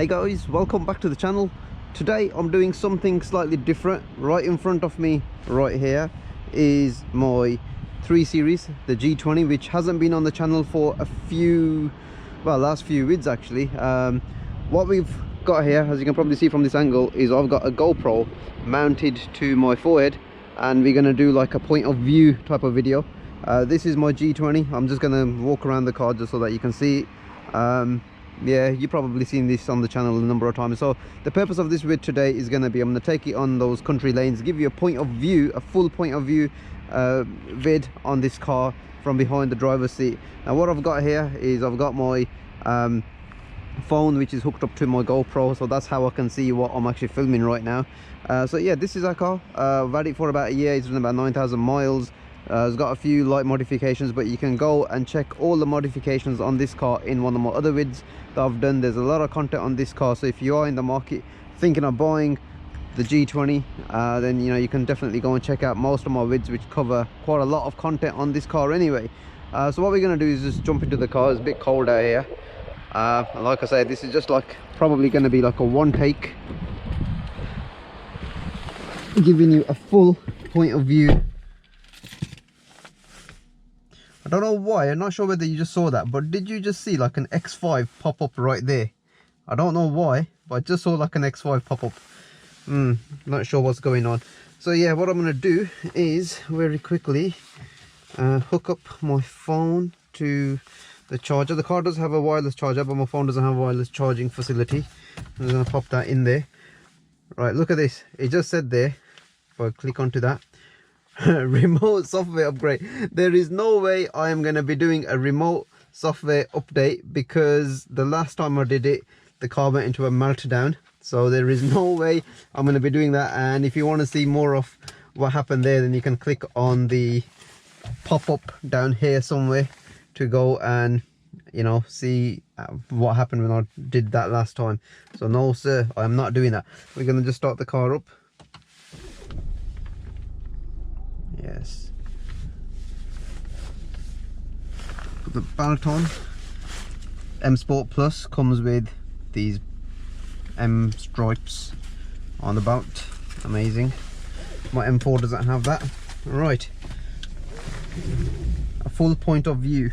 Hey guys, welcome back to the channel. Today I'm doing something slightly different. Right in front of me right here is my 3 Series, the G20, which hasn't been on the channel for a few, well, last few vids actually. What we've got here, as you can probably see from this angle, is I've got a GoPro mounted to my forehead and we're going to do like a point of view type of video. This is my G20. I'm just going to walk around the car just so that you can see it. Yeah, you've probably seen this on the channel a number of times. So the purpose of this vid today is going to be, I'm going to take it on those country lanes, give you a point of view, a full point of view vid on this car from behind the driver's seat. Now what I've got here is I've got my phone which is hooked up to my GoPro, so that's how I can see what I'm actually filming right now. So yeah, this is our car. I've had it for about a year. It's done about 9,000 miles. It's got a few light modifications, but you can go and check all the modifications on this car in one of my other vids that I've done. There's a lot of content on this car, so if you are in the market thinking of buying the G20, then you know you can definitely go and check out most of my vids which cover quite a lot of content on this car anyway. So what we're going to do is just jump into the car. It's a bit cold out here. Like I said, this is just like probably going to be like a one take, giving you a full point of view. I don't know why, I'm not sure whether you just saw that, but did you just see like an X5 pop up right there? I don't know why, but I just saw like an X5 pop up. Not sure what's going on. So yeah, what I'm going to do is very quickly hook up my phone to the charger. The car does have a wireless charger, but my phone doesn't have a wireless charging facility. I'm just going to pop that in there. Right, look at this. It just said there, if I click onto that, remote software upgrade. There is no way I am going to be doing a remote software update, because the last time I did it the car went into a meltdown, so there is no way I'm going to be doing that. And if you want to see more of what happened there, then you can click on the pop-up down here somewhere to go and, you know, see what happened when I did that last time. So no sir, I am not doing that. We're going to just start the car up. Yes, put the belt on. M Sport Plus comes with these M stripes on the belt. Amazing. My M4 doesn't have that. Right, a full point of view.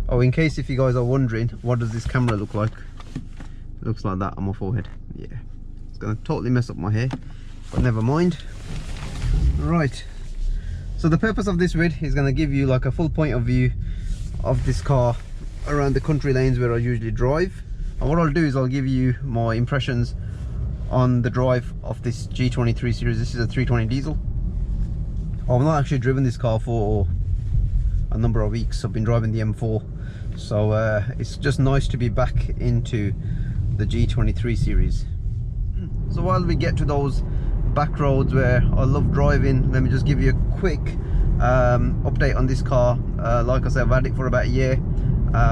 Oh, in case if you guys are wondering, what does this camera look like? It looks like that on my forehead. Yeah, it's gonna totally mess up my hair, but never mind. Right, so the purpose of this vid is going to give you like a full point of view of this car around the country lanes where I usually drive. And what I'll do is I'll give you my impressions on the drive of this G20 3 Series. This is a 320 diesel. I've not actually driven this car for a number of weeks. I've been driving the M4, so it's just nice to be back into the G20 3 Series. So while we get to those back roads where I love driving, let me just give you a quick update on this car. Like I said, I've had it for about a year.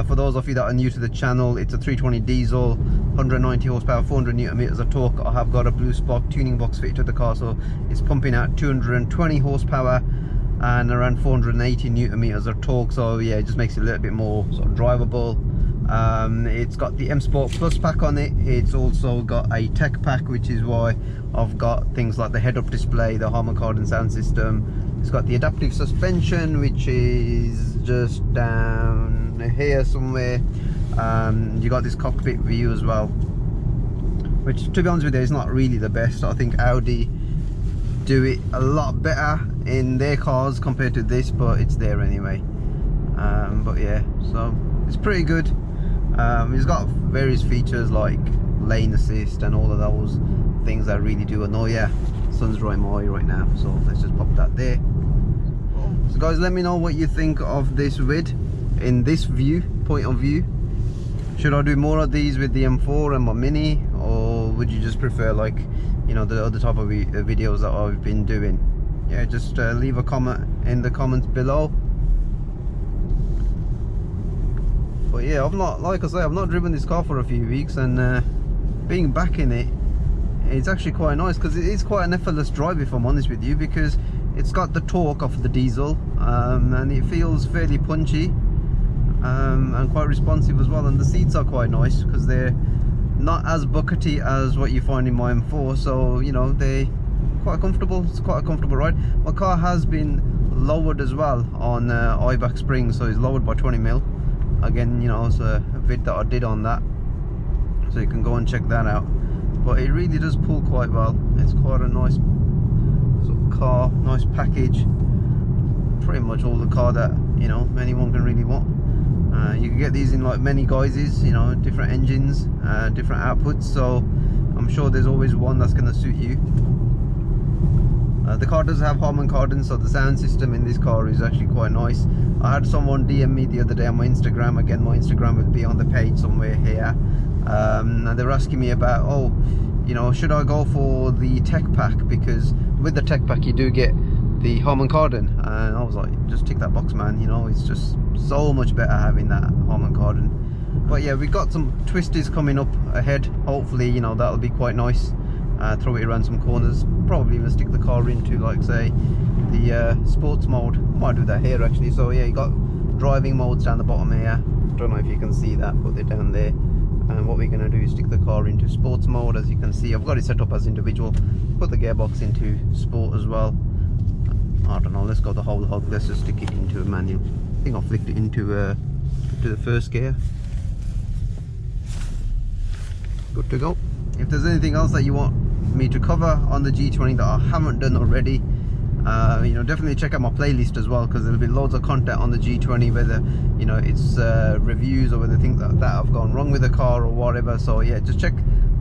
For those of you that are new to the channel, it's a 320 diesel, 190 horsepower, 400 newton meters of torque. I have got a blue spark tuning box fitted to the car, so it's pumping out 220 horsepower and around 480 newton meters of torque. So yeah, it just makes it a little bit more sort of drivable. It's got the M Sport Plus pack on it. It's also got a tech pack, which is why I've got things like the head-up display, the Harman Kardon sound system. It's got the adaptive suspension, which is just down here somewhere. You got this cockpit view as well, which to be honest with you is not really the best. I think Audi do it a lot better in their cars compared to this, but it's there anyway. But yeah, so it's pretty good. It's got various features like lane assist and all of those things that really do annoy you. Sun's right in my eye right now, so let's just pop that there. So guys, let me know what you think of this vid in this point of view. Should I do more of these with the M4 and my Mini, or would you just prefer, like, you know, the other type of videos that I've been doing? Yeah, just leave a comment in the comments below. But yeah, I've not, like I say, I've not driven this car for a few weeks, and being back in it, it's actually quite nice, because it is quite an effortless drive, if I'm honest with you, because it's got the torque of the diesel, and it feels fairly punchy, and quite responsive as well. And the seats are quite nice because they're not as buckety as what you find in my M4, so you know, they quite comfortable. It's quite a comfortable ride. My car has been lowered as well on I-back springs, so it's lowered by 20mm. Again, you know, it's a vid that I did on that, so you can go and check that out. But it really does pull quite well. It's quite a nice sort of car, nice package. Pretty much all the car that, you know, anyone can really want. You can get these in like many guises, you know, different engines, different outputs, so I'm sure there's always one that's going to suit you. The car does have Harman Kardon, so the sound system in this car is actually quite nice. I had someone DM me the other day on my Instagram. Again, my Instagram will be on the page somewhere here, and they were asking me about, oh, you know, should I go for the tech pack, because with the tech pack you do get the Harman Kardon, and I was like, just tick that box, man. You know, it's just so much better having that Harman Kardon. But yeah, we got some twisties coming up ahead. Hopefully, you know, that'll be quite nice. Throw it around some corners, probably even stick the car into, like, say, the sports mode. Might do that here actually. So yeah, you got driving modes down the bottom here. Don't know if you can see that, put it down there. And what we're going to do is stick the car into sports mode. As you can see, I've got it set up as individual, put the gearbox into sport as well. I don't know, let's go the whole hog. Let's just stick it into a manual. I think I flicked it into the first gear. Good to go. If there's anything else that you want me to cover on the G20 that I haven't done already, you know, definitely check out my playlist as well, because there'll be loads of content on the G20, whether, you know, it's reviews or whether things that have gone wrong with the car or whatever. So yeah, just check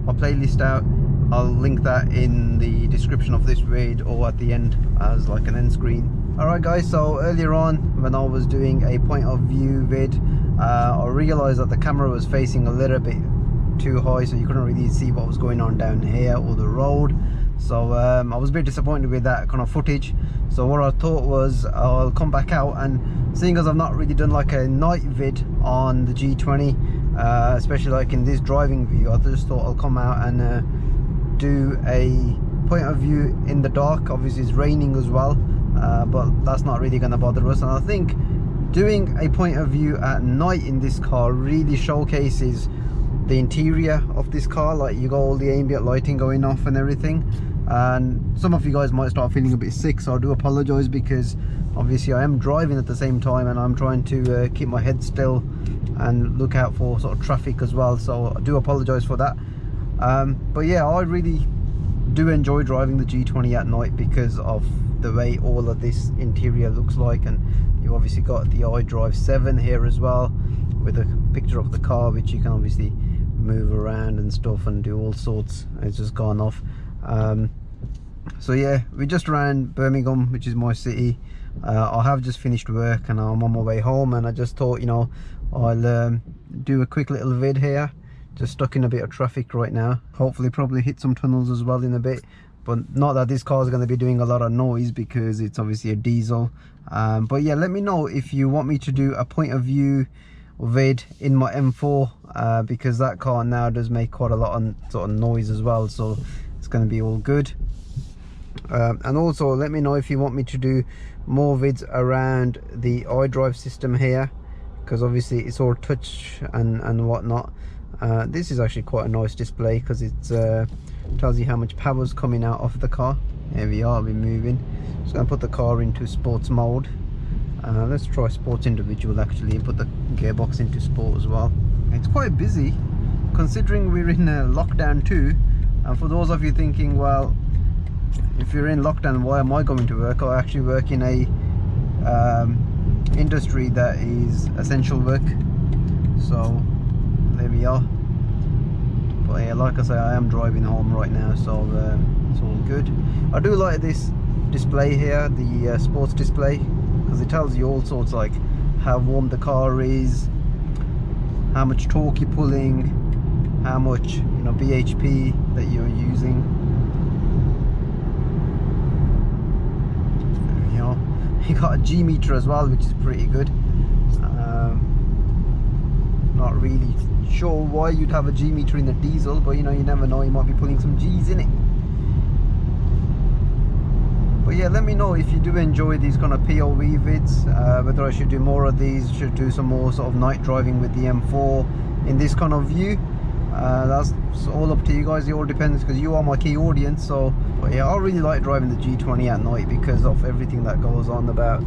my playlist out. I'll link that in the description of this vid or at the end as like an end screen. Alright guys, so earlier on when I was doing a point of view vid, I realized that the camera was facing a little bit too high, so you couldn't really see what was going on down here or the road. So I was a bit disappointed with that kind of footage. So what I thought was, I'll come back out, and seeing as I've not really done like a night vid on the G20, especially like in this driving view, I just thought I'll come out and do a point of view in the dark. Obviously it's raining as well, but that's not really going to bother us. And I think doing a point of view at night in this car really showcases the interior of this car. Like, you got all the ambient lighting going off and everything, and some of you guys might start feeling a bit sick, so I do apologize, because obviously I am driving at the same time and I'm trying to keep my head still and look out for sort of traffic as well, so I do apologize for that. But yeah, I really do enjoy driving the G20 at night because of the way all of this interior looks like. And you obviously got the iDrive 7 here as well, with a picture of the car, which you can obviously move around and stuff and do all sorts. It's just gone off. So yeah, we just around Birmingham, which is my city. I have just finished work and I'm on my way home, and I just thought, you know, I'll do a quick little vid here. Just stuck in a bit of traffic right now. Hopefully probably hit some tunnels as well in a bit, but not that this car is going to be doing a lot of noise because it's obviously a diesel. But yeah, let me know if you want me to do a point of view vid in my M4, because that car now does make quite a lot of sort of noise as well, so it's going to be all good. And also let me know if you want me to do more vids around the iDrive system here, because obviously it's all touch and whatnot. This is actually quite a nice display because it tells you how much power is coming out of the car. Here we are, we're moving. Just going to put the car into sports mode. Let's try sports individual actually, and put the gearbox into sport as well. It's quite busy considering we're in lockdown too. And for those of you thinking, well, if you're in lockdown, why am I going to work? I actually work in a industry that is essential work, so there we are. But yeah, like I say, I am driving home right now, so it's all good. I do like this display here, the sports display, because it tells you all sorts, like how warm the car is, how much torque you're pulling, how much, you know, bhp that you're using. There we are. You got a G meter as well, which is pretty good. Not really sure why you'd have a G meter in a diesel, but you know, you never know, you might be pulling some G's in it. But yeah, let me know if you do enjoy these kind of POV vids, whether I should do more of these, should do some more sort of night driving with the M4 in this kind of view. That's all up to you guys. It all depends, because you are my key audience. So but yeah, I really like driving the G20 at night because of everything that goes on about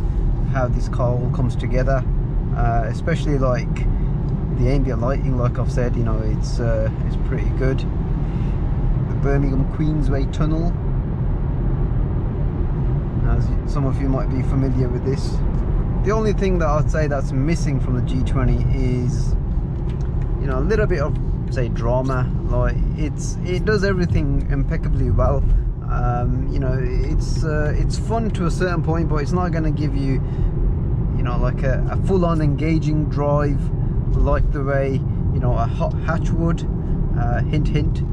how this car all comes together, especially like the ambient lighting. Like I've said, you know, it's pretty good. The Birmingham Queensway Tunnel, as some of you might be familiar with this. The only thing that I'd say that's missing from the G20 is, you know, a little bit of, say, drama. Like it does everything impeccably well. You know, it's fun to a certain point, but it's not going to give you, you know, like a full-on engaging drive like the way, you know, a hot hatch would. Hint hint.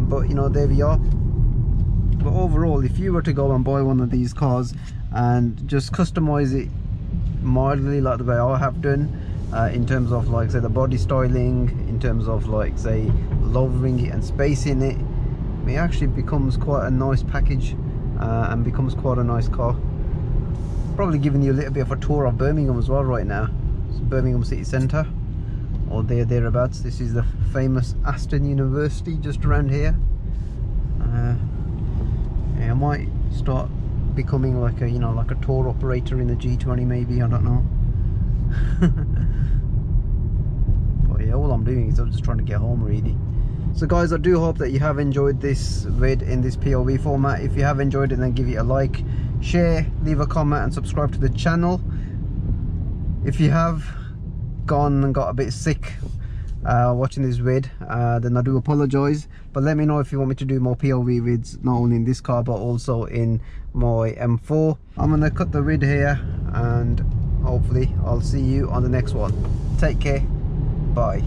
But you know, there we are. But overall, if you were to go and buy one of these cars and just customize it mildly like the way I have done, in terms of, like, say, the body styling, in terms of, like, say, lowering it and spacing it, it actually becomes quite a nice package, and becomes quite a nice car. Probably giving you a little bit of a tour of Birmingham as well right now. It's Birmingham city centre, or thereabouts. This is the famous Aston University just around here. Yeah, I might start becoming like a, you know, like a tour operator in the G20 maybe, I don't know. But yeah, all I'm doing is I'm just trying to get home really. So guys, I do hope that you have enjoyed this vid in this POV format. If you have enjoyed it, then give it a like, share, leave a comment and subscribe to the channel. If you have gone and got a bit sick watching this vid, then I do apologize, but let me know if you want me to do more POV vids, not only in this car but also in my M4. I'm gonna cut the vid here, and hopefully I'll see you on the next one. Take care, bye.